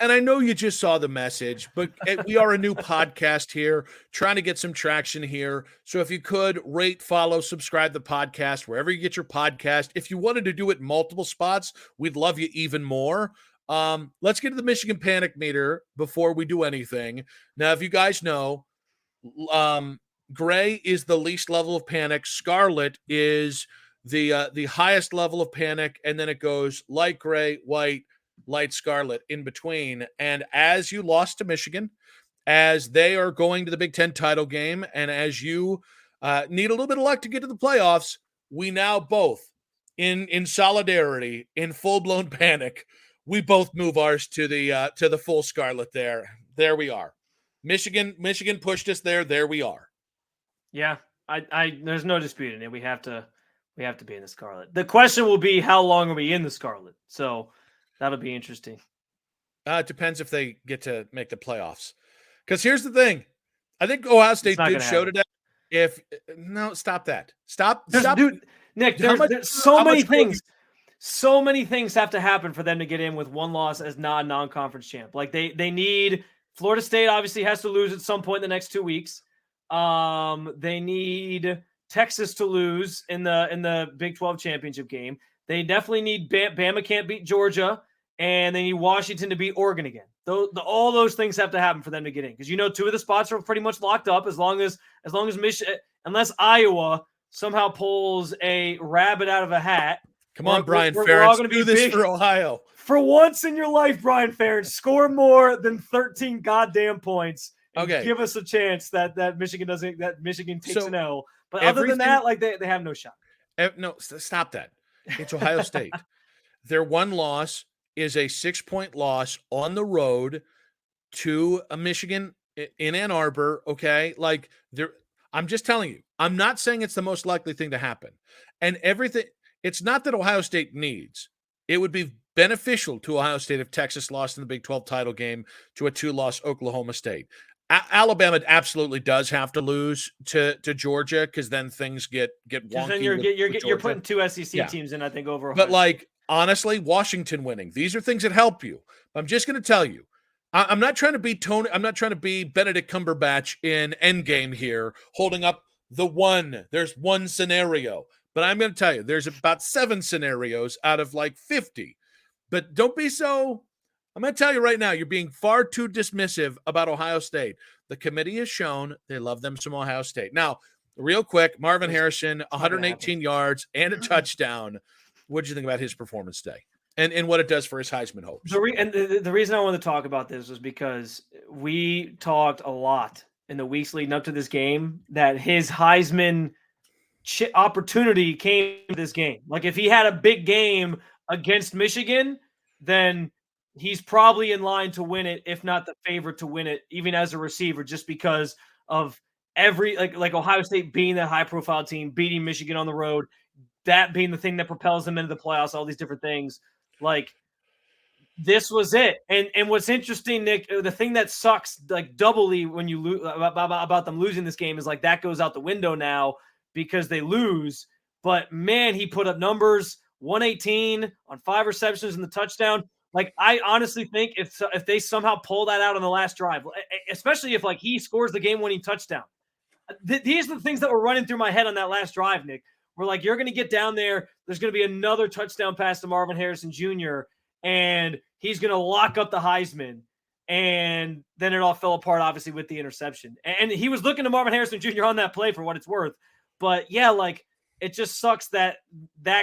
And I know you just saw the message, but we are a new podcast here, trying to get some traction here. So if you could rate, follow, subscribe the podcast wherever you get your podcast. If you wanted to do it in multiple spots, we'd love you even more. Let's get to the Michigan Panic Meter before we do anything. Now, if you guys know, gray is the least level of panic. Scarlet is the highest level of panic, and then it goes light gray, white, light scarlet in between. And as you lost to Michigan, as they are going to the Big Ten title game, and as you need a little bit of luck to get to the playoffs, we now both, in solidarity, in full blown panic, we both move ours to the full scarlet. There we are. Michigan pushed us there. There we are. Yeah, I there's no disputing it. We have to be in the scarlet. The question will be, how long are we in the scarlet? So that'll be interesting. It depends if they get to make the playoffs. Because here's the thing. I think Ohio State did show today. Stop that. Stop. Dude, Nick, there's so many things. So many things have to happen for them to get in with one loss as non-conference champ. Like they need Florida State obviously has to lose at some point in the next 2 weeks. They need Texas to lose in the Big 12 championship game. They definitely need Bama can't beat Georgia, and they need Washington to beat Oregon again. All those things have to happen for them to get in, because 2 of the spots are pretty much locked up as long as Michigan, unless Iowa somehow pulls a rabbit out of a hat. Come on, Brian Ferentz, do this for Ohio. For once in your life, Brian Ferentz, score more than 13 goddamn points. Okay, give us a chance that Michigan takes an L. But other than that, like they have no shot. No, stop that. It's Ohio State. Their one loss is a 6-point loss on the road to a Michigan in Ann Arbor. Okay, like I'm just telling you. I'm not saying it's the most likely thing to happen, and everything. It's not that Ohio State needs. It would be beneficial to Ohio State if Texas lost in the Big 12 title game to a 2-loss Oklahoma State. Alabama absolutely does have to lose to Georgia, because then things get wonky. Then you're putting 2 SEC teams in, I think, over. But like, honestly, Washington winning, these are things that help you. I'm just going to tell you, I'm not trying to be Tony. I'm not trying to be Benedict Cumberbatch in Endgame here, holding up the one. There's one scenario. But I'm going to tell you, there's about 7 scenarios out of like 50. But don't be so. I'm going to tell you right now, you're being far too dismissive about Ohio State. The committee has shown they love them some Ohio State. Now, real quick, Marvin Harrison, 118 yards and a touchdown. What did you think about his performance today and what it does for his Heisman hopes? The reason I wanted to talk about this was because we talked a lot in the weeks leading up to this game that his Heisman opportunity came to this game. Like, if he had a big game against Michigan, then he's probably in line to win it, if not the favorite to win it, even as a receiver, just because of like Ohio State being that high profile team, beating Michigan on the road, that being the thing that propels them into the playoffs, all these different things. Like, this was it. And what's interesting, Nick, the thing that sucks like doubly when you lose about them losing this game is like that goes out the window now, because they lose. But man, he put up numbers, 118 on 5 receptions and the touchdown. Like, I honestly think if they somehow pull that out on the last drive, especially if like he scores the game-winning touchdown, these are the things that were running through my head on that last drive, Nick. We're like, you're going to get down there, there's going to be another touchdown pass to Marvin Harrison Jr., and he's going to lock up the Heisman. And then it all fell apart, obviously, with the interception. And he was looking to Marvin Harrison Jr. on that play, for what it's worth. But yeah, like, it just sucks that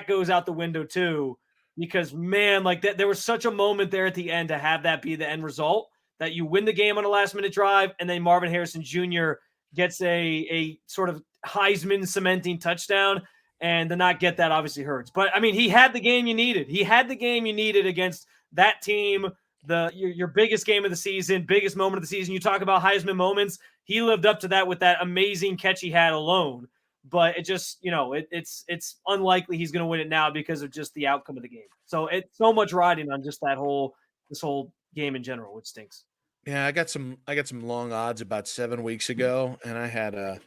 goes out the window too, because man, like that, there was such a moment there at the end to have that be the end result, that you win the game on a last minute drive, and then Marvin Harrison Jr. gets a sort of Heisman cementing touchdown, and to not get that obviously hurts. But I mean, he had the game you needed. He had the game you needed against that team, your biggest game of the season, biggest moment of the season. You talk about Heisman moments. He lived up to that with that amazing catch he had alone. But it just, it's unlikely he's going to win it now because of just the outcome of the game. So it's so much riding on just this whole game in general, which stinks. Yeah, I got some long odds about 7 weeks ago, and I had a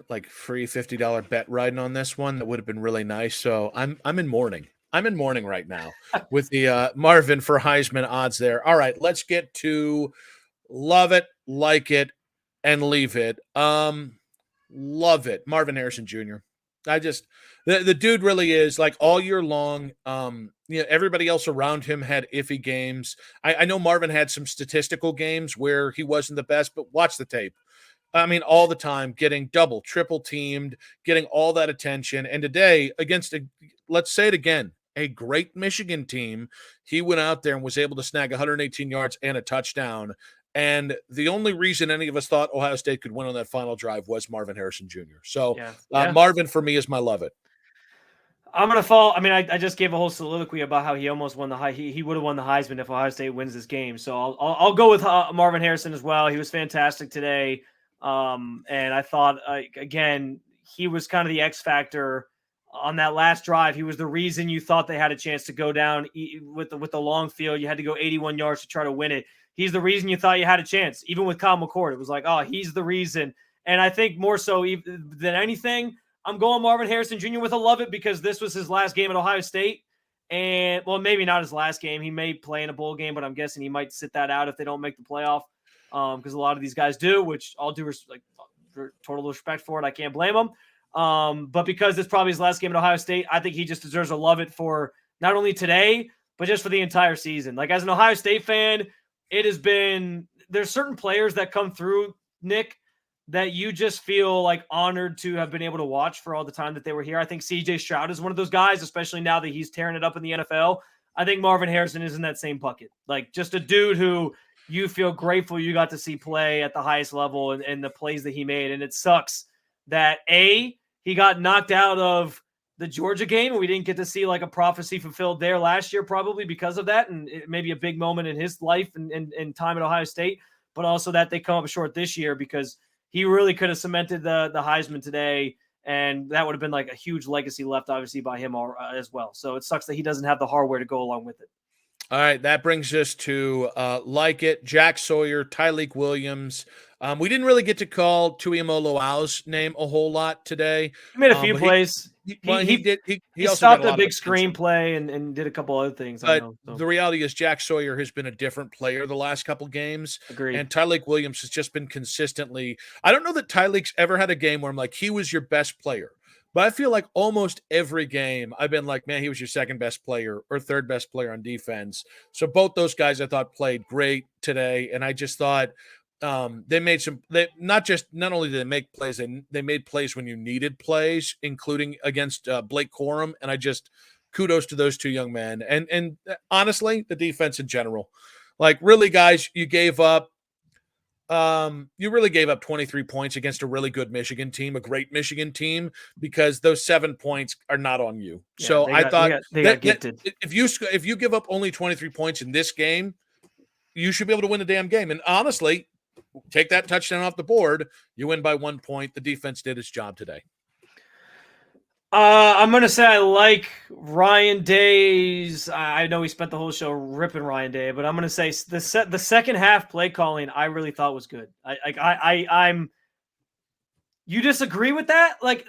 like free $50 bet riding on this one that would have been really nice. So I'm in mourning. I'm in mourning right now with the Marvin for Heisman odds there. All right, let's get to love it, like it, and leave it. Love it. Marvin Harrison Jr. I just the dude really is like all year long. Everybody else around him had iffy games. I know Marvin had some statistical games where he wasn't the best, but watch the tape. I mean, all the time, getting double, triple teamed, getting all that attention. And today, against, let's say it again, a great Michigan team, he went out there and was able to snag 118 yards and a touchdown. And the only reason any of us thought Ohio State could win on that final drive was Marvin Harrison Jr. So Marvin for me is my love it. I'm gonna fall. I mean, I just gave a whole soliloquy about how he almost won the he would have won the Heisman if Ohio State wins this game. So I'll go with Marvin Harrison as well. He was fantastic today, and I thought again he was kind of the X factor on that last drive. He was the reason you thought they had a chance to go down with the long field. You had to go 81 yards to try to win it. He's the reason you thought you had a chance, even with Kyle McCord. It was like, oh, he's the reason. And I think more so than anything, I'm going Marvin Harrison Jr. with a love it because this was his last game at Ohio State. And, well, maybe not his last game. He may play in a bowl game, but I'm guessing he might sit that out if they don't make the playoff because a lot of these guys do, which I'll do total respect for it. I can't blame him. But because it's probably his last game at Ohio State, I think he just deserves a love it for not only today, but just for the entire season. Like, as an Ohio State fan, it has been – there's certain players that come through, Nick, that you just feel like honored to have been able to watch for all the time that they were here. I think CJ Stroud is one of those guys, especially now that he's tearing it up in the NFL. I think Marvin Harrison is in that same bucket. Like, just a dude who you feel grateful you got to see play at the highest level and the plays that he made. And it sucks that he got knocked out of the Georgia game and we didn't get to see like a prophecy fulfilled there last year, probably because of that. And it may be a big moment in his life and time at Ohio State, but also that they come up short this year because he really could have cemented the Heisman today, and that would have been like a huge legacy left, obviously, by him as well. So it sucks that he doesn't have the hardware to go along with it. All right, that brings us to like it, Jack Sawyer, Tyleek Williams. We didn't really get to call Tuimoloau's name a whole lot today. He made a few plays. He also stopped got a big screenplay and did a couple other things. But the reality is Jack Sawyer has been a different player the last couple games. Agreed. And Tyleek Williams has just been consistently – I don't know that Tyleek's ever had a game where I'm like, he was your best player. But I feel like almost every game I've been like, man, he was your second best player or third best player on defense. So both those guys I thought played great today. And I just thought they made not only did they make plays, they made plays when you needed plays, including against Blake Corum. And I just kudos to those two young men. And honestly, the defense in general, like really guys, you really gave up 23 points against a really good Michigan team, a great Michigan team, because those 7 points are not on you. Yeah, so I thought they got gifted. If you give up only 23 points in this game, you should be able to win the damn game. And honestly, take that touchdown off the board, you win by 1 point. The defense did its job today. I'm going to say I like Ryan Day's. I know we spent the whole show ripping Ryan Day, but I'm going to say the second half play calling I really thought was good. I'm. You disagree with that? Like,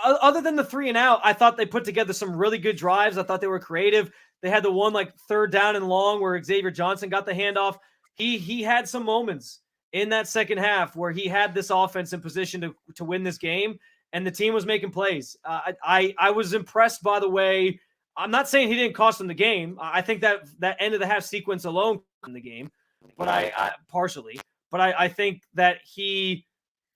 other than the 3 and out, I thought they put together some really good drives. I thought they were creative. They had the one like third down and long where Xavier Johnson got the handoff. He had some moments in that second half where he had this offense in position to win this game. And the team was making plays. I was impressed by the way. I'm not saying he didn't cost them the game. I think that end of the half sequence alone cost them the game, but I partially. But I think that he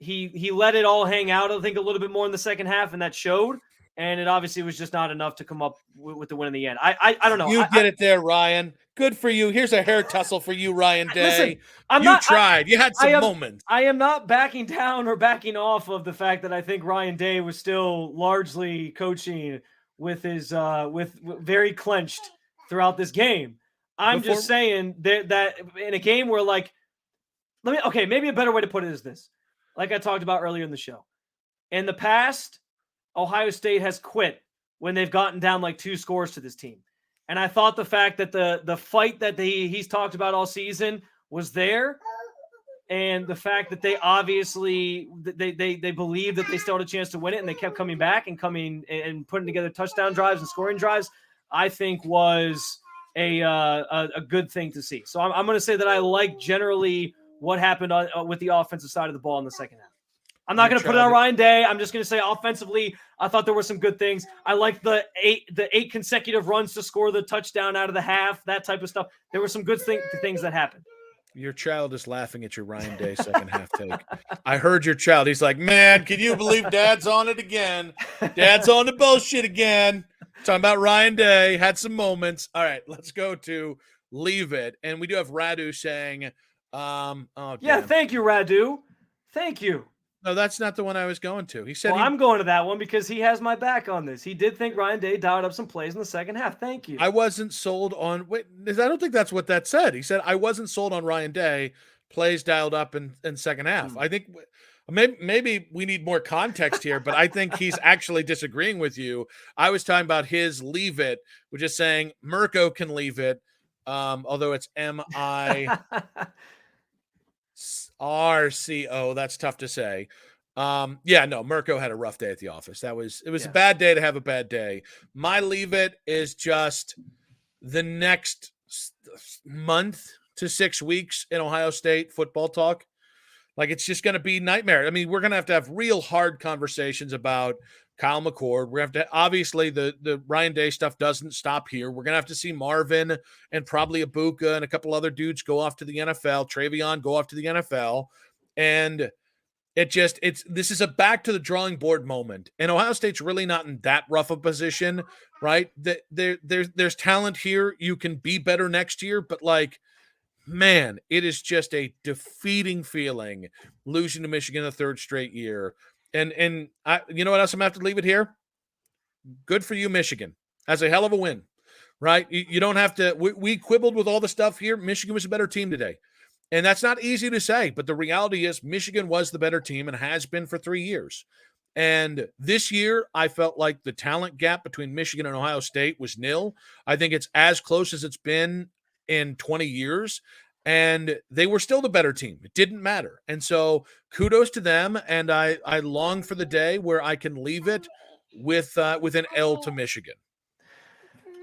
let it all hang out. I think a little bit more in the second half, and that showed. And it obviously was just not enough to come up with the win in the end. I don't know. You get it there, Ryan. Good for you. Here's a hair tussle for you, Ryan Day. Listen, you tried. You had some moments. I am not backing down or backing off of the fact that I think Ryan Day was still largely coaching with his with very clenched throughout this game. I'm just saying that in a game where like maybe a better way to put it is this. Like I talked about earlier in the show. In the past, Ohio State has quit when they've gotten down like 2 scores to this team. And I thought the fact that the fight that he's talked about all season was there, and the fact that they obviously they believed that they still had a chance to win it, and they kept coming back and coming and putting together touchdown drives and scoring drives. I think was a good thing to see. So I'm going to say that I like generally what happened with the offensive side of the ball in the second half. I'm not going to put it on Ryan Day. I'm just going to say offensively, I thought there were some good things. I liked the eight consecutive runs to score the touchdown out of the half, that type of stuff. There were some good things that happened. Your child is laughing at your Ryan Day second half take. I heard your child. He's like, man, can you believe Dad's on it again? Dad's on the bullshit again. Talking about Ryan Day. Had some moments. All right, let's go to Leave It. And we do have Radu saying, yeah, thank you, Radu. Thank you. No, that's not the one I was going to. He said, well, I'm going to that one because he has my back on this. He did think Ryan Day dialed up some plays in the second half. Thank you. I wasn't sold on, wait, I don't think that's what that said. He said, I wasn't sold on Ryan Day, plays dialed up in second half. I think maybe we need more context here, but I think he's actually disagreeing with you. I was talking about his Leave It, which is saying Mirko can leave it, although it's MIRCO. That's tough to say. Mirko had a rough day at the office. It was a bad day to have a bad day. My Leave It is just the next month to 6 weeks in Ohio State football talk. Like, it's just going to be nightmare. I mean, we're going to have real hard conversations about Kyle McCord. We're going to have to, obviously, the Ryan Day stuff doesn't stop here. We're going to have to see Marvin and probably Ibuka and a couple other dudes go off to the NFL. Travion go off to the NFL. And this is a back to the drawing board moment. And Ohio State's really not in that rough a position, right? There's talent here. You can be better next year, but like, man, it is just a defeating feeling losing to Michigan the third straight year. And I, you know what else I'm going to have to leave it here? Good for you, Michigan. That's a hell of a win, right? You don't have to, we quibbled with all the stuff here. Michigan was a better team today. And that's not easy to say, but the reality is Michigan was the better team and has been for 3 years. And this year, I felt like the talent gap between Michigan and Ohio State was nil. I think it's as close as it's been in 20 years. And they were still the better team. It didn't matter. And so kudos to them. And I long for the day where I can leave it with an L to Michigan.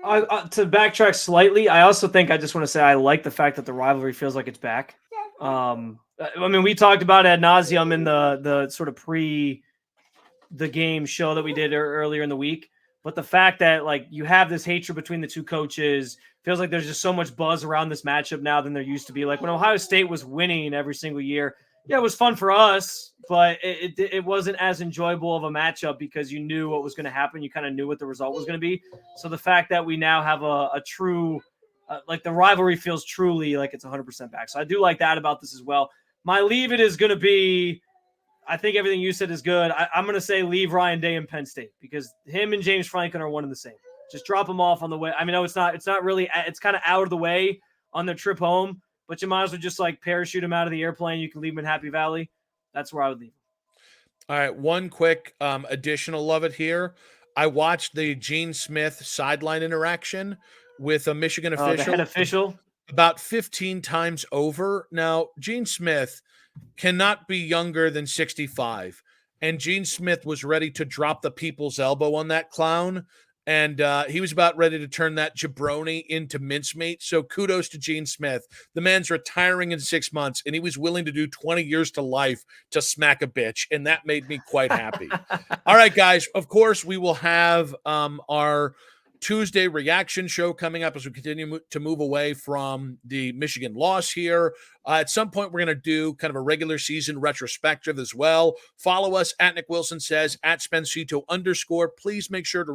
To backtrack slightly, I also think I just want to say I like the fact that the rivalry feels like it's back. I mean, we talked about ad nauseum in the sort of the game show that we did earlier in the week. But the fact that like you have this hatred between the two coaches, feels like there's just so much buzz around this matchup now than there used to be. Like when Ohio State was winning every single year, yeah, it was fun for us, but it wasn't as enjoyable of a matchup because you knew what was going to happen. You kind of knew what the result was going to be. So the fact that we now have a true, like the rivalry feels truly like it's 100% back. So I do like that about this as well. My leave it is going to be, I think everything you said is good. I'm going to say leave Ryan Day in Penn State because him and James Franklin are one and the same. Just drop them off on the way. I mean, no, it's not really, it's kind of out of the way on their trip home, but you might as well just like parachute him out of the airplane. You can leave him in Happy Valley. That's where I would leave him. All right. One quick additional love it here. I watched the Gene Smith sideline interaction with a Michigan official. The head official? About 15 times over. Now, Gene Smith cannot be younger than 65. And Gene Smith was ready to drop the people's elbow on that clown. And he was about ready to turn that jabroni into mincemeat. So kudos to Gene Smith. The man's retiring in 6 months, and he was willing to do 20 years to life to smack a bitch. And that made me quite happy. All right, guys. Of course, we will have our Tuesday reaction show coming up as we continue to move away from the Michigan loss here. At some point, we're going to do kind of a regular season retrospective as well. Follow us at Nick Wilson Says, at Spencito_. Please make sure to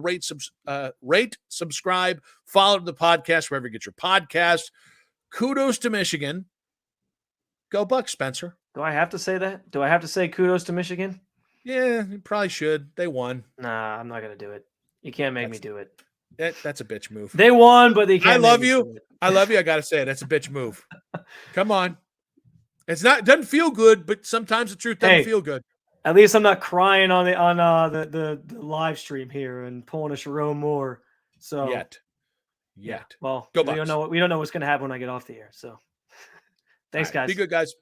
rate, subscribe, follow the podcast wherever you get your podcast. Kudos to Michigan. Go Bucks, Spencer. Do I have to say that? Do I have to say kudos to Michigan? Yeah, you probably should. They won. Nah, I'm not going to do it. You can't make me do it. That's a bitch move. They won, but they can't. I love you. I love you. I got to say it. That's a bitch move. Come on. It doesn't feel good, but sometimes the truth doesn't feel good. At least I'm not crying on the live stream here and pulling a Sharon Moore. So yet. Yeah. Well, Go we don't know what's going to happen when I get off the air. So thanks, guys. Be good, guys.